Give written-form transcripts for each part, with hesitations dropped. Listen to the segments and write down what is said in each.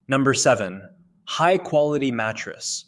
Number 7, high quality mattress.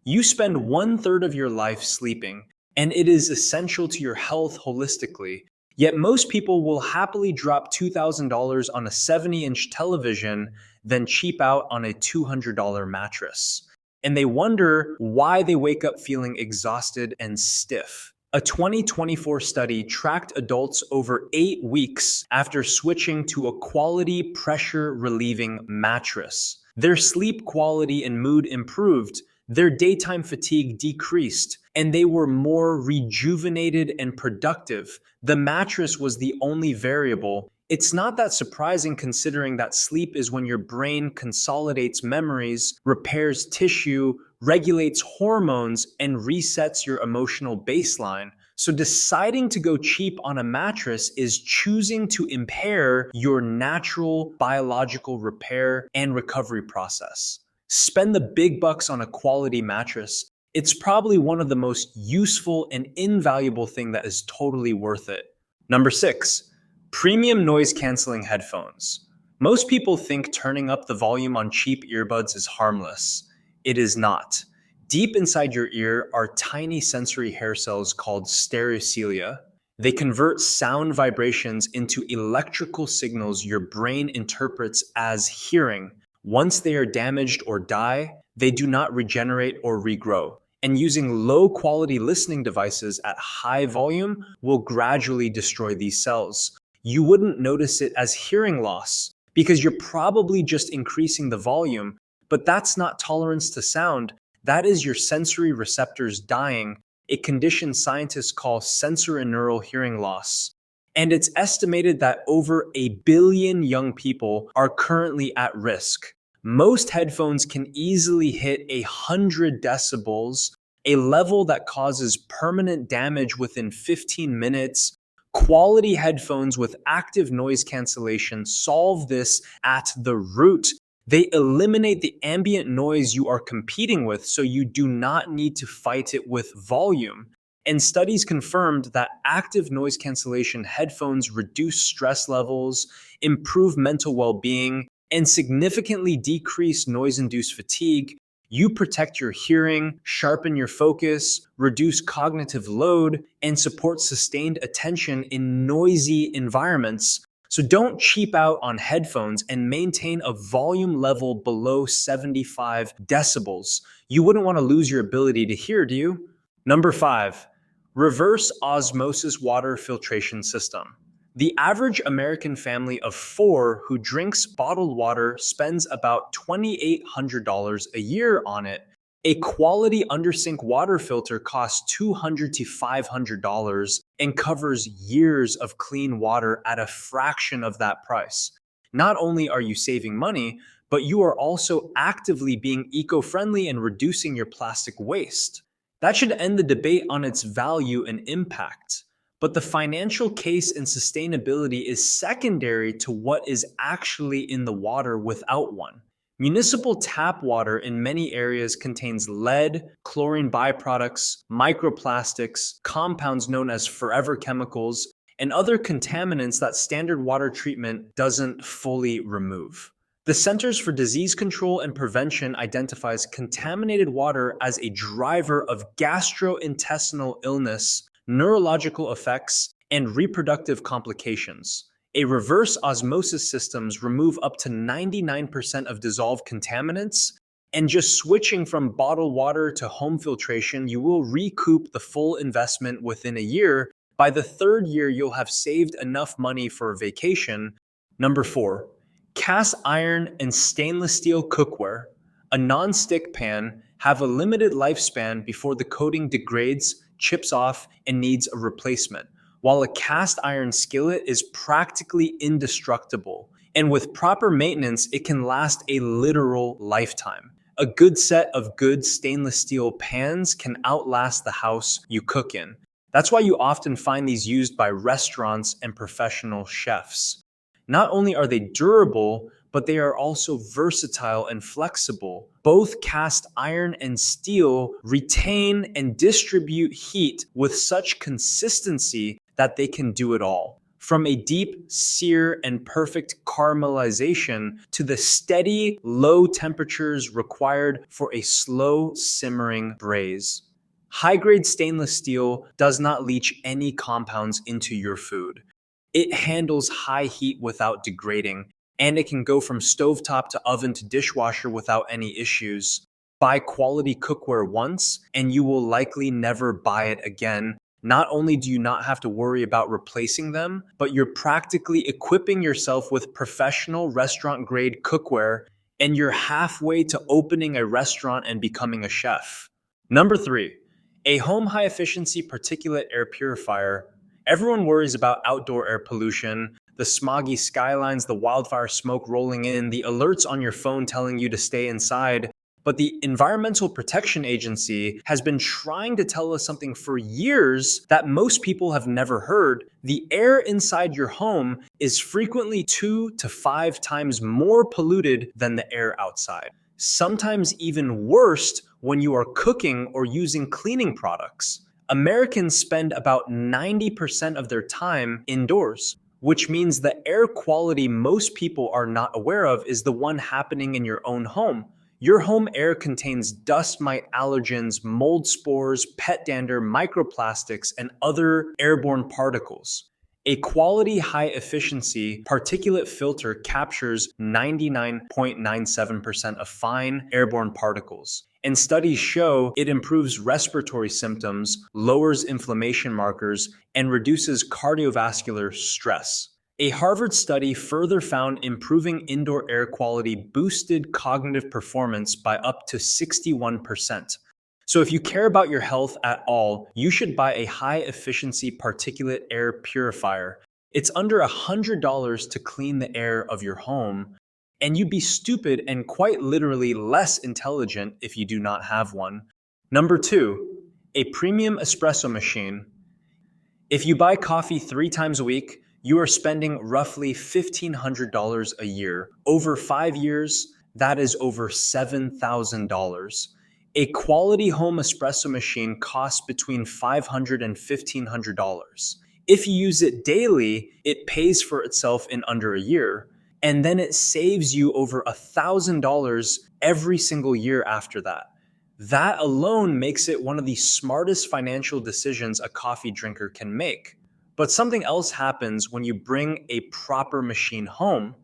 You spend 1/3 of your life sleeping, and it is essential to your health holistically. Yet most people will happily drop $2,000 on a 70-inch television than cheap out on a $200 mattress. And they wonder why they wake up feeling exhausted and stiff. A 2024 study tracked adults over 8 weeks after switching to a quality pressure relieving mattress. Their sleep quality and mood improved, their daytime fatigue decreased, and they were more rejuvenated and productive. The mattress was the only variable. It's not that surprising considering that sleep is when your brain consolidates memories, repairs tissue, regulates hormones, and resets your emotional baseline. So deciding to go cheap on a mattress is choosing to impair your natural biological repair and recovery process. Spend the big bucks on a quality mattress. It's probably one of the most useful and invaluable thing that is totally worth it. Number 6, premium noise canceling headphones. Most people think turning up the volume on cheap earbuds is harmless. It is not. Deep inside your ear are tiny sensory hair cells called stereocilia. They convert sound vibrations into electrical signals your brain interprets as hearing. Once they are damaged or die, they do not regenerate or regrow. And using low-quality listening devices at high volume will gradually destroy these cells. You wouldn't notice it as hearing loss because you're probably just increasing the volume, but that's not tolerance to sound. That is your sensory receptors dying, a condition scientists call sensorineural hearing loss. And it's estimated that over 1 billion young people are currently at risk. Most headphones can easily hit 100 decibels, a level that causes permanent damage within 15 minutes. Quality headphones with active noise cancellation solve this at the root. They eliminate the ambient noise you are competing with, so you do not need to fight it with volume. And studies confirmed that active noise cancellation headphones reduce stress levels, improve mental well-being, and significantly decrease noise-induced fatigue. You protect your hearing, sharpen your focus, reduce cognitive load, and support sustained attention in noisy environments. So don't cheap out on headphones and maintain a volume level below 75 decibels. You wouldn't want to lose your ability to hear, do you? Number 5, reverse osmosis water filtration system. The average American family of 4 who drinks bottled water spends about $2,800 a year on it. A quality undersink water filter costs $200 to $500 and covers years of clean water at a fraction of that price. Not only are you saving money, but you are also actively being eco-friendly and reducing your plastic waste. That should end the debate on its value and impact. But the financial case and sustainability is secondary to what is actually in the water without one. Municipal tap water in many areas contains lead, chlorine byproducts, microplastics, compounds known as forever chemicals, and other contaminants that standard water treatment doesn't fully remove. The Centers for Disease Control and Prevention identifies contaminated water as a driver of gastrointestinal illness, neurological effects, and reproductive complications. A reverse osmosis systems remove up to 99% of dissolved contaminants, and just switching from bottled water to home filtration, you will recoup the full investment within a year. By the 3rd year, you'll have saved enough money for a vacation. Number 4, cast iron and stainless steel cookware. A non-stick pan have a limited lifespan before the coating degrades, chips off, and needs a replacement, while a cast iron skillet is practically indestructible. And with proper maintenance, it can last a literal lifetime. A good set of good stainless steel pans can outlast the house you cook in. That's why you often find these used by restaurants and professional chefs. Not only are they durable, but they are also versatile and flexible. Both cast iron and steel retain and distribute heat with such consistency that they can do it all. From a deep sear and perfect caramelization to the steady, low temperatures required for a slow simmering braise. High-grade stainless steel does not leach any compounds into your food. It handles high heat without degrading, and it can go from stovetop to oven to dishwasher without any issues. Buy quality cookware once, and you will likely never buy it again. Not only do you not have to worry about replacing them, but you're practically equipping yourself with professional restaurant grade cookware, and you're halfway to opening a restaurant and becoming a chef. Number 3, a home high efficiency particulate air purifier. Everyone worries about outdoor air pollution, the smoggy skylines, the wildfire smoke rolling in, the alerts on your phone telling you to stay inside. But the Environmental Protection Agency has been trying to tell us something for years that most people have never heard. The air inside your home is frequently 2 to 5 times more polluted than the air outside. Sometimes even worse when you are cooking or using cleaning products. Americans spend about 90% of their time indoors, which means the air quality most people are not aware of is the one happening in your own home. Your home air contains dust mite allergens, mold spores, pet dander, microplastics, and other airborne particles. A quality high-efficiency particulate filter captures 99.97% of fine airborne particles, and studies show it improves respiratory symptoms, lowers inflammation markers, and reduces cardiovascular stress. A Harvard study further found improving indoor air quality boosted cognitive performance by up to 61%. So if you care about your health at all, you should buy a high-efficiency particulate air purifier. It's under $100 to clean the air of your home, and you'd be stupid and quite literally less intelligent if you do not have one. Number 2, a premium espresso machine. If you buy coffee 3 times a week, you are spending roughly $1,500 a year. Over 5 years, that is over $7,000. A quality home espresso machine costs between $500 and $1,500. If you use it daily, it pays for itself in under a year, and then it saves you over $1,000 every single year after that. That alone makes it one of the smartest financial decisions a coffee drinker can make. But something else happens when you bring a proper machine home.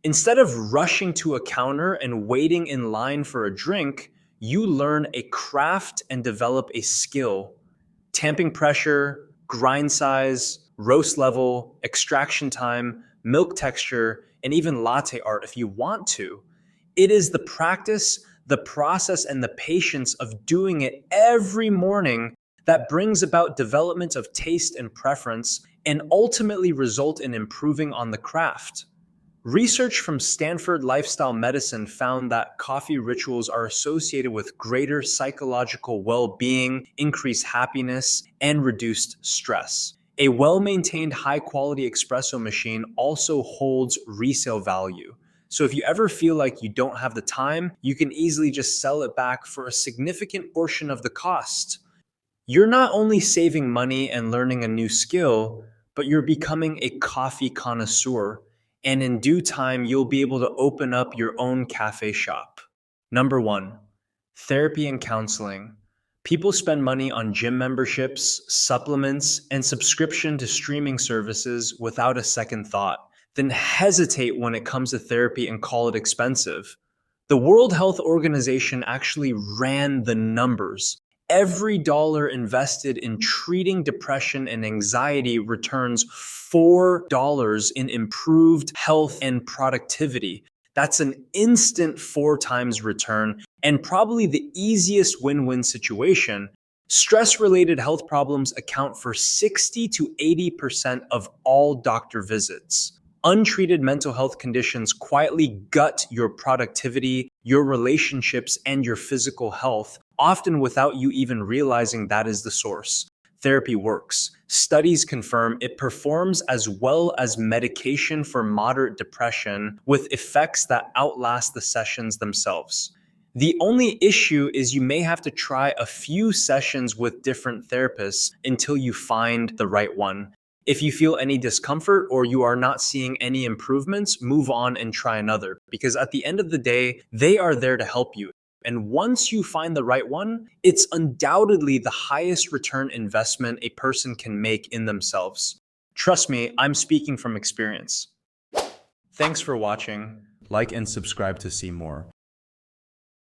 Instead of rushing to a counter and waiting in line for a drink, you learn a craft and develop a skill. Tamping pressure, grind size, roast level, extraction time, milk texture, and even latte art if you want to. It is the practice, the process, and the patience of doing it every morning that brings about development of taste and preference and ultimately result in improving on the craft. Research from Stanford Lifestyle Medicine found that coffee rituals are associated with greater psychological well-being, increased happiness, and reduced stress. A well-maintained high-quality espresso machine also holds resale value. So if you ever feel like you don't have the time, you can easily just sell it back for a significant portion of the cost. You're not only saving money and learning a new skill, but you're becoming a coffee connoisseur, and in due time, you'll be able to open up your own cafe shop. Number 1, therapy and counseling. People spend money on gym memberships, supplements, and subscription to streaming services without a second thought, then hesitate when it comes to therapy and call it expensive. The World Health Organization actually ran the numbers. Every dollar invested in treating depression and anxiety returns $4 in improved health and productivity. That's an instant 4 times return and probably the easiest win-win situation. Stress-related health problems account for 60 to 80% of all doctor visits. Untreated mental health conditions quietly gut your productivity, your relationships, and your physical health, often without you even realizing that is the source. Therapy works. Studies confirm it performs as well as medication for moderate depression with effects that outlast the sessions themselves. The only issue is you may have to try a few sessions with different therapists until you find the right one. If you feel any discomfort or you are not seeing any improvements, move on and try another, because at the end of the day, they are there to help you. And once you find the right one, it's undoubtedly the highest return investment a person can make in themselves. Trust me, I'm speaking from experience. Thanks for watching. Like and subscribe to see more.